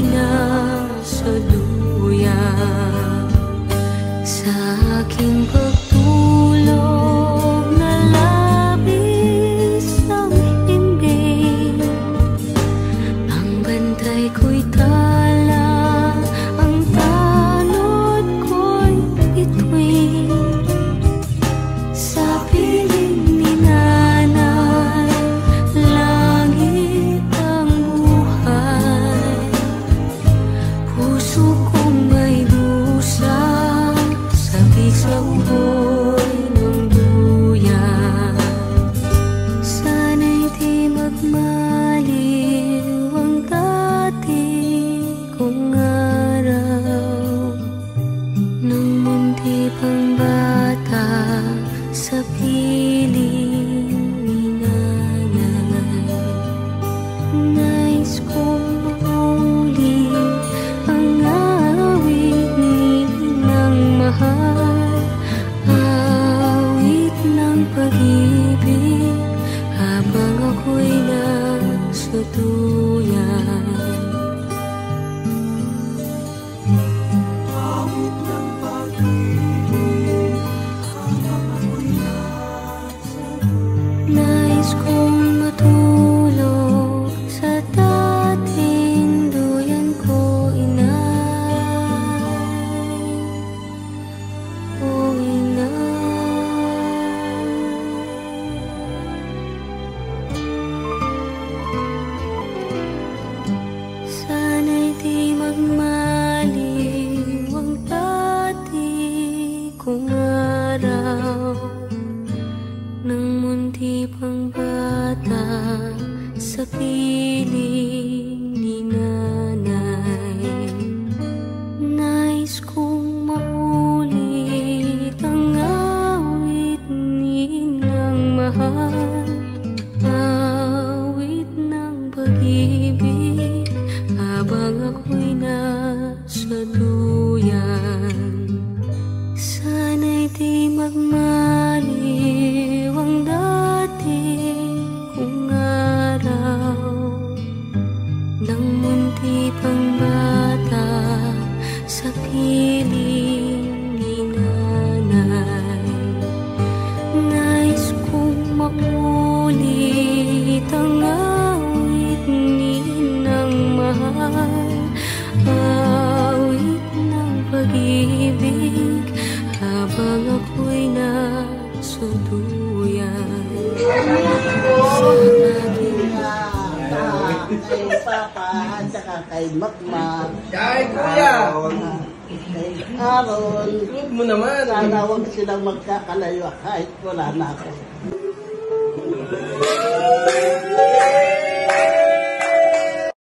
nasa duyan sa aking pagtulog na labis ang himbing. Ang bantay ko'y tala, ang tanod ko'y bituin. Sa piling ni nanay, langit ang buhay. Puso kong may dusa, sabik sa uhoy ng duyan. Sana'y di magmaliw ang dati kong araw, nung munti pang bata sa piling ni nanay. Nais kong mauli ang awit ng mahal, awit ng pag-ibig, habang ako'y nasa duyan. Awit ng pag-ibig, habang ako'y nasa duyan. Nais kong matulog sa dating duyan ko, inay. O inay. Sana'y di magmaliw ang dati kong araw, nang munti pang bata sa piling ni nanay. Nais kong maulit ang awit ng mahal, awit ng pag-ibig, habang ako'y nasa duyan. Sana'y di magmaliw ang dati kong araw, nang munti pang bata sa piling ni nanay. Nais kong maulit ang awit ng mahal, awit ng pag-ibig, habang ako'y nasa duyan. Sa aking Kay Papa at saka kay Makmak. Kay Kuya! Kay Aaron. Huwag mo naman. Sana huwag silang magkakalayo kahit wala na ako.